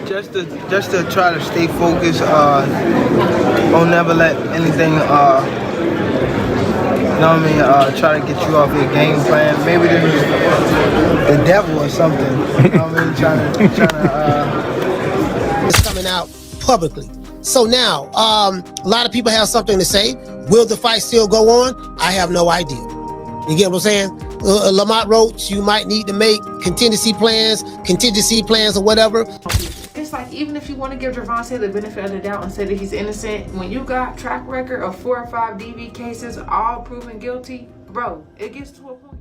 Just to try to stay focused, don't never let anything, try to get you off your game plan. Maybe this is the devil or something. It's coming out publicly. So now, a lot of people have something to say. Will the fight still go on? I have no idea. You get what I'm saying? Lamont Roach, you might need to make contingency plans or whatever. It's like, even if you want to give Gervonta the benefit of the doubt and say that he's innocent, when you got track record of 4 or 5 DV cases, all proven guilty, bro, it gets to a point.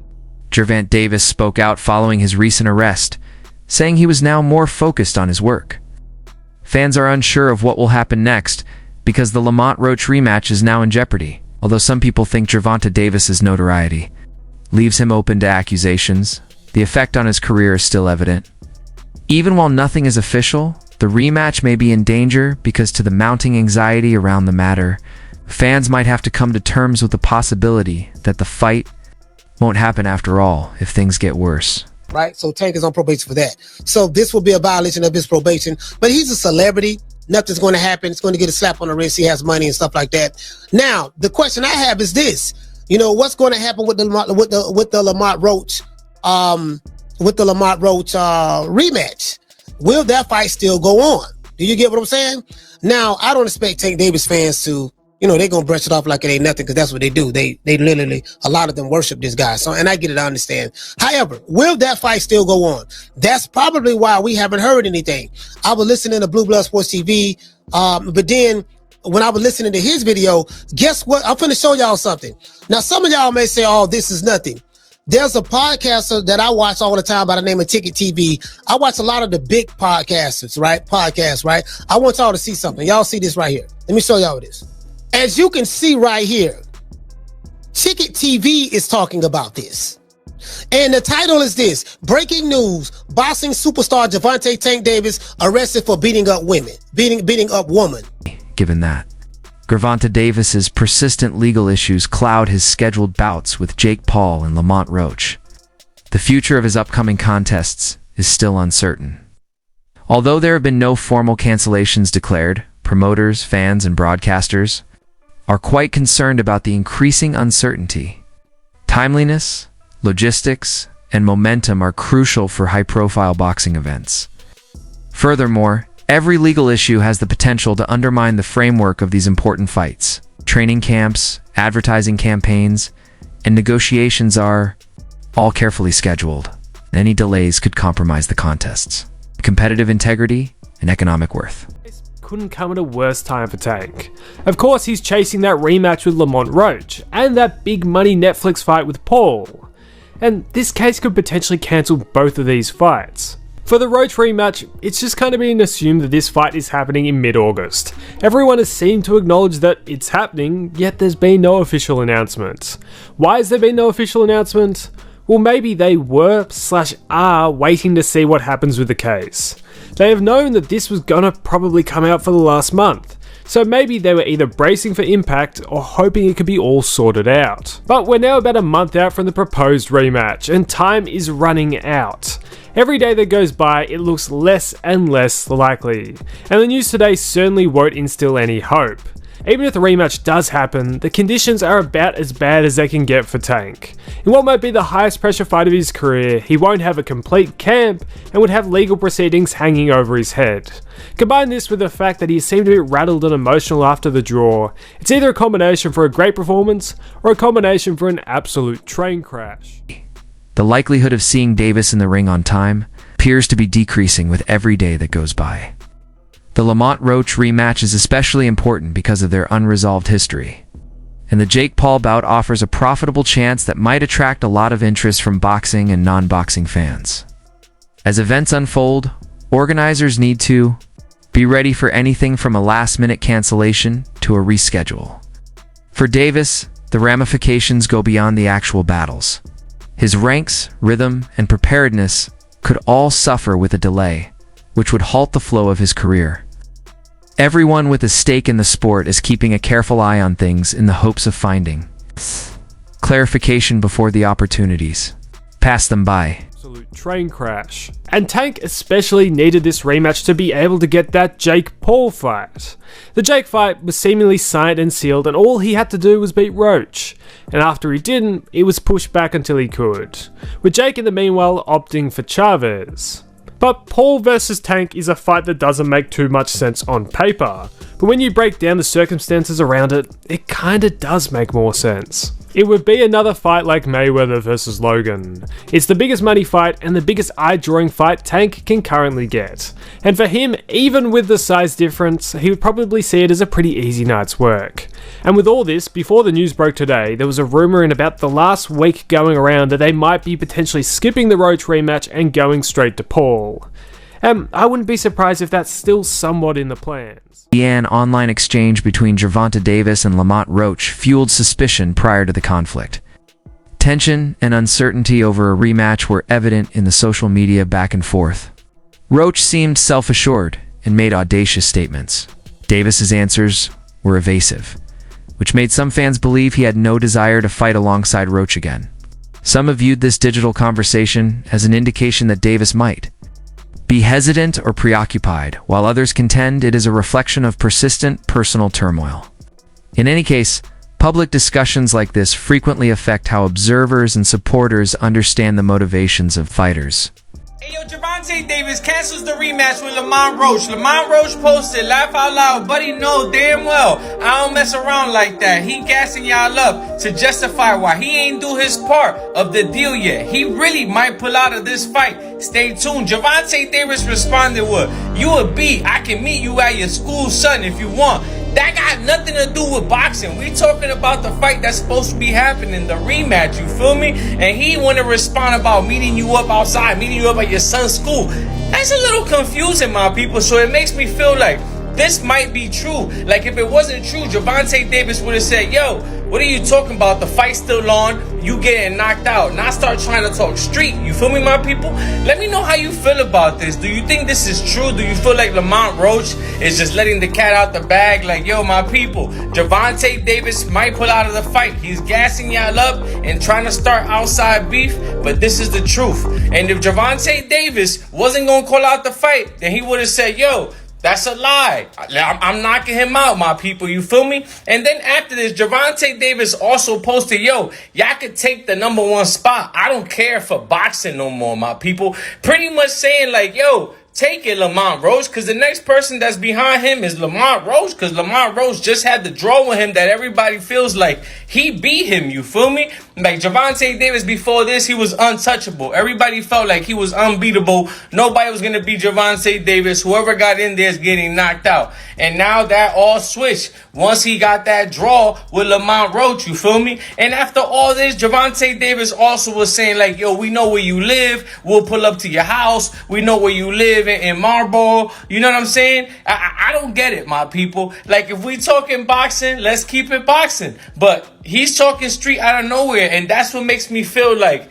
Gervonta Davis spoke out following his recent arrest, saying he was now more focused on his work. Fans are unsure of what will happen next because the Lamont Roach rematch is now in jeopardy, although some people think Gervonta Davis's notoriety leaves him open to accusations. The effect on his career is still evident. Even while nothing is official, the rematch may be in danger because to the mounting anxiety around the matter, fans might have to come to terms with the possibility that the fight won't happen after all if things get worse. Right? So Tank is on probation for that. So this will be a violation of his probation, but he's a celebrity. Nothing's going to happen. It's going to get a slap on the wrist. He has money and stuff like that. Now, the question I have is this. You know, what's going to happen with the Lamont Roach rematch? Will that fight still go on? Do you get what I'm saying? Now, I don't expect Tank Davis fans to, they're going to brush it off like it ain't nothing, because that's what they do. They literally, a lot of them worship this guy. So, and I get it, I understand. However, will that fight still go on? That's probably why we haven't heard anything. I was listening to Blue Blood Sports TV, but then when I was listening to his video, guess what? I'm finna show y'all something. Now, some of y'all may say, oh, this is nothing. There's a podcaster that I watch all the time by the name of Ticket TV. I watch a lot of the big podcasters, right? Podcasts, right? I want y'all to see something. Y'all see this right here. Let me show y'all this. As you can see right here, Ticket TV is talking about this. And the title is this: breaking news, boxing superstar Gervonta Tank Davis arrested for beating up woman. Given that Gervonta Davis's persistent legal issues cloud his scheduled bouts with Jake Paul and Lamont Roach, the future of his upcoming contests is still uncertain. Although there have been no formal cancellations declared, promoters, fans, and broadcasters are quite concerned about the increasing uncertainty. Timeliness, logistics, and momentum are crucial for high-profile boxing events. Furthermore, every legal issue has the potential to undermine the framework of these important fights. Training camps, advertising campaigns, and negotiations are all carefully scheduled. Any delays could compromise the contests, competitive integrity, and economic worth. Couldn't come at a worse time for Tank. Of course, he's chasing that rematch with Lamont Roach, and that big money Netflix fight with Paul. And this case could potentially cancel both of these fights. For the Roach rematch, it's just kind of been assumed that this fight is happening in mid-August. Everyone has seemed to acknowledge that it's happening, yet there's been no official announcement. Why has there been no official announcement? Well, maybe they were/are waiting to see what happens with the case. They have known that this was gonna probably come out for the last month, so maybe they were either bracing for impact or hoping it could be all sorted out. But we're now about a month out from the proposed rematch, and time is running out. Every day that goes by, it looks less and less likely, and the news today certainly won't instill any hope. Even if the rematch does happen, the conditions are about as bad as they can get for Tank. In what might be the highest pressure fight of his career, he won't have a complete camp and would have legal proceedings hanging over his head. Combine this with the fact that he seemed a bit rattled and emotional after the draw, it's either a combination for a great performance or a combination for an absolute train crash. The likelihood of seeing Davis in the ring on time appears to be decreasing with every day that goes by. The Lamont Roach rematch is especially important because of their unresolved history, and the Jake Paul bout offers a profitable chance that might attract a lot of interest from boxing and non-boxing fans. As events unfold, organizers need to be ready for anything from a last-minute cancellation to a reschedule. For Davis, the ramifications go beyond the actual battles. His ranks, rhythm, and preparedness could all suffer with a delay, which would halt the flow of his career. Everyone with a stake in the sport is keeping a careful eye on things in the hopes of finding clarification before the opportunities pass them by. absolute train crash. And Tank especially needed this rematch to be able to get that Jake Paul fight. The Jake fight was seemingly signed and sealed, and all he had to do was beat Roach. And after he didn't, it was pushed back until he could, with Jake in the meanwhile opting for Chavez. But Paul versus Tank is a fight that doesn't make too much sense on paper, but when you break down the circumstances around it, it kinda does make more sense. It would be another fight like Mayweather versus Logan. It's the biggest money fight and the biggest eye-drawing fight Tank can currently get. And for him, even with the size difference, he would probably see it as a pretty easy night's work. And with all this, before the news broke today, there was a rumour in about the last week going around that they might be potentially skipping the Roach rematch and going straight to Paul. I wouldn't be surprised if that's still somewhat in the plans. The online exchange between Gervonta Davis and Lamont Roach fueled suspicion prior to the conflict. Tension and uncertainty over a rematch were evident in the social media back and forth. Roach seemed self-assured and made audacious statements. Davis's answers were evasive, which made some fans believe he had no desire to fight alongside Roach again. Some have viewed this digital conversation as an indication that Davis might be hesitant or preoccupied, while others contend it is a reflection of persistent personal turmoil. In any case, public discussions like this frequently affect how observers and supporters understand the motivations of fighters. Hey yo, Gervonta Davis cancels the rematch with Lamont Roach. Lamont Roach posted, laugh out loud, buddy know damn well I don't mess around like that. He gassing y'all up to justify why he ain't do his part of the deal yet. He really might pull out of this fight. Stay tuned. Gervonta Davis responded with, you a B, I can meet you at your school, son, if you want. That got nothing to do with boxing. We talking about the fight that's supposed to be happening, the rematch, you feel me? And he want to respond about meeting you up outside, meeting you up at your son's school. That's a little confusing, my people, so it makes me feel like this might be true. Like, if it wasn't true, Gervonta Davis would have said, yo, what are you talking about? The fight's still on. You getting knocked out. Now start trying to talk street. You feel me, my people? Let me know how you feel about this. Do you think this is true? Do you feel like Lamont Roach is just letting the cat out the bag? Like, yo, my people, Gervonta Davis might pull out of the fight. He's gassing y'all up and trying to start outside beef, but this is the truth. And if Gervonta Davis wasn't going to call out the fight, then he would have said, yo, that's a lie. I'm knocking him out, my people. You feel me? And then after this, Gervonta Davis also posted, yo, y'all could take the #1 spot. I don't care for boxing no more, my people. Pretty much saying like, yo, take it, Lamont Roach, because the next person that's behind him is Lamont Roach, because Lamont Roach just had the draw with him that everybody feels like he beat him, you feel me? Like, Gervonta Davis before this, he was untouchable. Everybody felt like he was unbeatable. Nobody was going to beat Gervonta Davis. Whoever got in there is getting knocked out. And now that all switched once he got that draw with Lamont Roach, you feel me? And after all this, Gervonta Davis also was saying like, yo, we know where you live. We'll pull up to your house. We know where you live in Marlboro. You know what I'm saying? I don't get it, my people. Like, if we talking boxing, let's keep it boxing. But he's talking street out of nowhere, and that's what makes me feel like,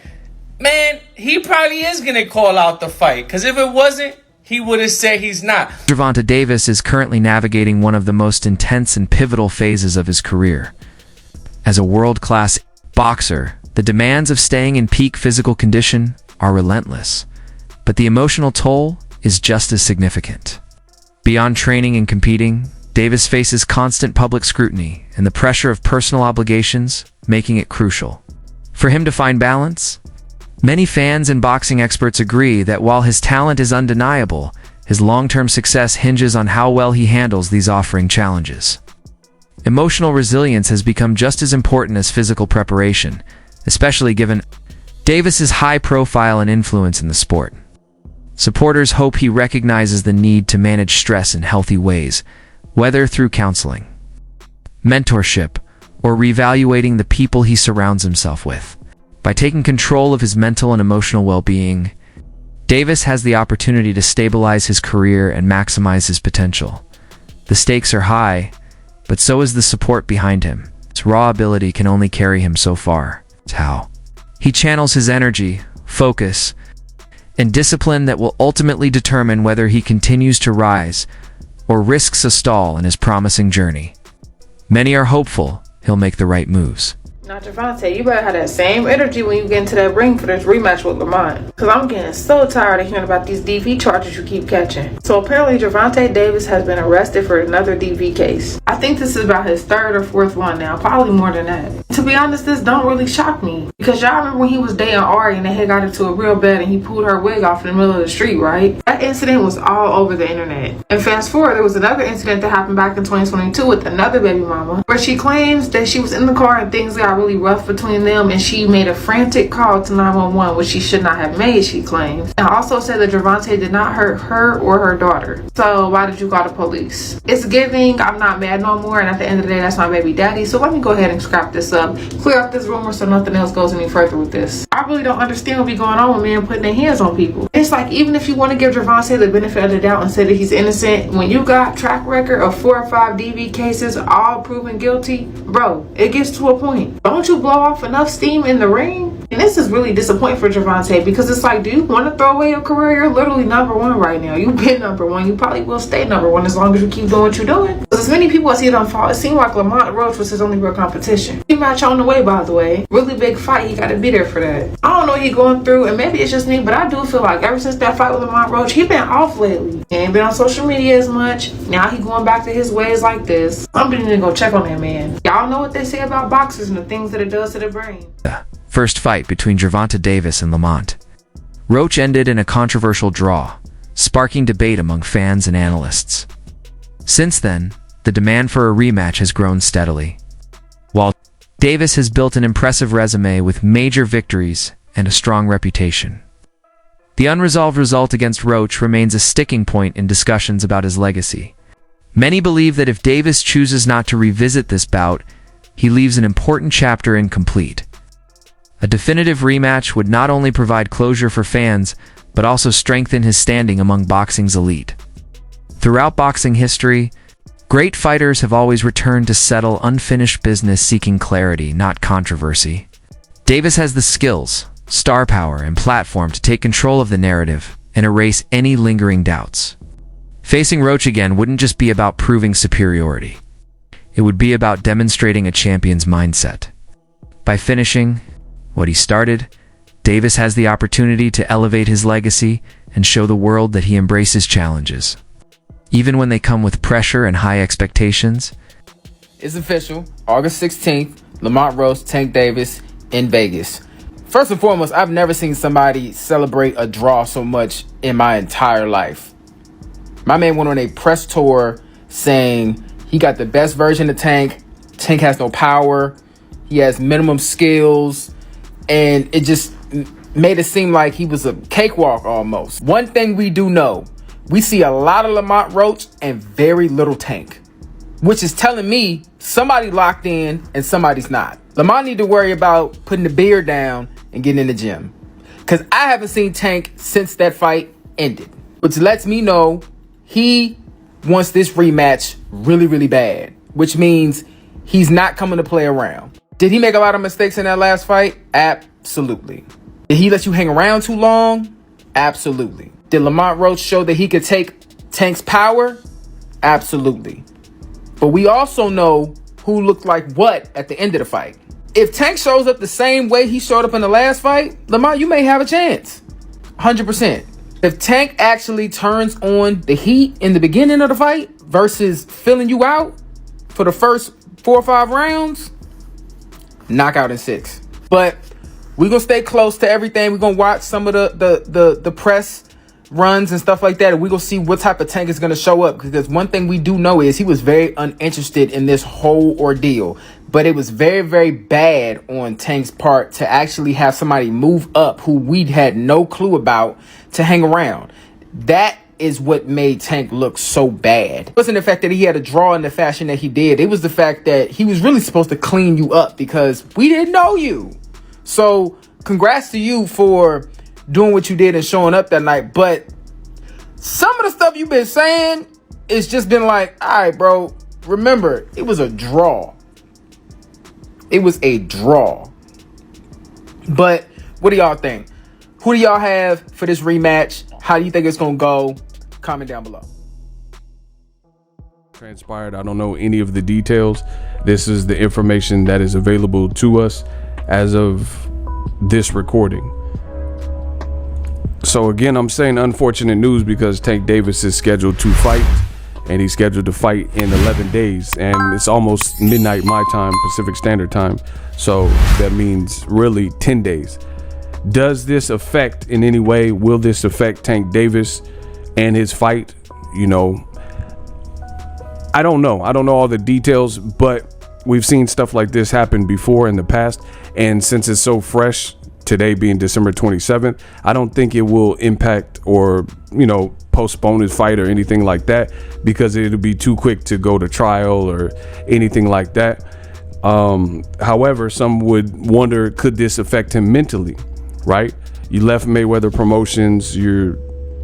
man, he probably is going to call out the fight. Because if it wasn't, he would have said he's not. Gervonta Davis is currently navigating one of the most intense and pivotal phases of his career. As a world-class boxer, the demands of staying in peak physical condition are relentless, but the emotional toll is just as significant. Beyond training and competing, Davis faces constant public scrutiny and the pressure of personal obligations, making it crucial for him to find balance. Many fans and boxing experts agree that while his talent is undeniable, his long-term success hinges on how well he handles these offering challenges. Emotional resilience has become just as important as physical preparation, especially given Davis's high profile and influence in the sport. Supporters hope he recognizes the need to manage stress in healthy ways, whether through counseling, mentorship, or reevaluating the people he surrounds himself with. By taking control of his mental and emotional well-being, Davis has the opportunity to stabilize his career and maximize his potential. The stakes are high, but so is the support behind him. His raw ability can only carry him so far. It's how he channels his energy, focus, and discipline that will ultimately determine whether he continues to rise or risks a stall in his promising journey. Many are hopeful he'll make the right moves. Now, Gervonta, you better have that same energy when you get into that ring for this rematch with Lamont. Because I'm getting so tired of hearing about these DV charges you keep catching. So apparently, Gervonta Davis has been arrested for another DV case. I think this is about his third or fourth one now, probably more than that. To be honest, this don't really shock me. Because y'all remember when he was dating Ari and they had got into a real bad and he pulled her wig off in the middle of the street, right? That incident was all over the internet. And fast forward, there was another incident that happened back in 2022 with another baby mama, where she claims that she was in the car and things got really rough between them and she made a frantic call to 911, which she should not have made, she claims. And also said that Gervonta did not hurt her or her daughter. So why did you call the police? It's giving I'm not mad no more, and at the end of the day, that's my baby daddy. So let me go ahead and scrap this up, clear up this rumor so nothing else goes any further with this. I really don't understand what be going on with men putting their hands on people. It's like, even if you want to give Gervonta the benefit of the doubt and say that he's innocent, when you got track record of 4 or 5 DV cases all proven guilty, bro, it gets to a point. Don't you blow off enough steam in the ring? And this is really disappointing for Gervonta, because it's like, do you want to throw away your career? You're literally #1 right now. You've been #1. You probably will stay #1 as long as you keep doing what you're doing. Because as many people as he done fought, it seemed like Lamont Roach was his only real competition. Rematch on the way, by the way. Really big fight. He got to be there for that. I don't know what he's going through, and maybe it's just me, but I do feel like ever since that fight with Lamont Roach, he been off lately. He ain't been on social media as much. Now he going back to his ways like this. Somebody need to go check on that man. Y'all know what they say about boxers and the things that it does to the brain. First fight between Gervonta Davis and Lamont. Roach ended in a controversial draw, sparking debate among fans and analysts. Since then, the demand for a rematch has grown steadily. While Davis has built an impressive resume with major victories and a strong reputation, the unresolved result against Roach remains a sticking point in discussions about his legacy. Many believe that if Davis chooses not to revisit this bout, he leaves an important chapter incomplete. A definitive rematch would not only provide closure for fans, but also strengthen his standing among boxing's elite. Throughout boxing history, great fighters have always returned to settle unfinished business seeking clarity, not controversy. Davis has the skills, star power, and platform to take control of the narrative and erase any lingering doubts. Facing Roach again wouldn't just be about proving superiority. It would be about demonstrating a champion's mindset. By finishing what he started, Davis has the opportunity to elevate his legacy and show the world that he embraces challenges, even when they come with pressure and high expectations. It's official. August 16th, Lamont Roach, Tank Davis in Vegas. First and foremost, I've never seen somebody celebrate a draw so much in my entire life. My man went on a press tour saying he got the best version of Tank. Tank has no power. He has minimum skills. And it just made it seem like he was a cakewalk almost. One thing we do know, we see a lot of Lamont Roach and very little Tank, which is telling me somebody locked in and somebody's not. Lamont need to worry about putting the beard down and getting in the gym, because I haven't seen Tank since that fight ended, which lets me know he wants this rematch really, really bad, which means he's not coming to play around. Did he make a lot of mistakes in that last fight? Absolutely. Did he let you hang around too long? Absolutely. Did Lamont Roach show that he could take Tank's power? Absolutely. But we also know who looked like what at the end of the fight. If Tank shows up the same way he showed up in the last fight, Lamont, you may have a chance. 100%. If Tank actually turns on the heat in the beginning of the fight versus filling you out for the first 4 or 5 rounds, knockout in 6. But we're gonna stay close to everything. We're gonna watch some of the press runs and stuff like that, and we're gonna see what type of Tank is gonna show up, because one thing we do know is he was very uninterested in this whole ordeal. But it was very, very bad on Tank's part to actually have somebody move up who we had no clue about to hang around. That is what made Tank look so bad. It wasn't the fact that he had a draw in the fashion that he did. It was the fact that he was really supposed to clean you up because we didn't know you. So congrats to you for doing what you did and showing up that night. But some of the stuff you've been saying, it's just been like, all right, bro, remember, it was a draw. It was a draw. But what do y'all think? Who do y'all have for this rematch? How do you think it's going to go? Comment down below. transpired. I don't know any of the details. This is the information that is available to us as of this recording. So again, I'm saying unfortunate news because Tank Davis is scheduled to fight, and he's scheduled to fight in 11 days, and it's almost midnight my time, Pacific Standard Time. So that means really 10 days. Does this affect in any way? Will this affect Tank Davis and his fight? You know, I don't know. I don't know all the details, but we've seen stuff like this happen before in the past. And since it's so fresh, today being December 27th, I don't think it will impact or, you know, postpone his fight or anything like that, because it'll be too quick to go to trial or anything like that. However, some would wonder, could this affect him mentally, right? You left Mayweather Promotions, you're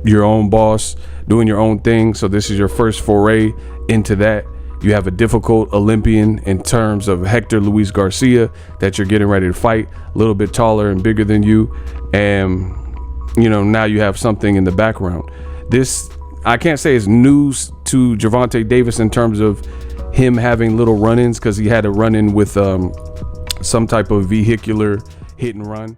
your own boss, doing your own thing. So this is your first foray into that. You have a difficult Olympian in terms of Hector Luis Garcia that you're getting ready to fight, a little bit taller and bigger than you. And, you know, now you have something in the background. This, I can't say is news to Gervonta Davis in terms of him having little run-ins, because he had a run-in with some type of vehicular hit and run.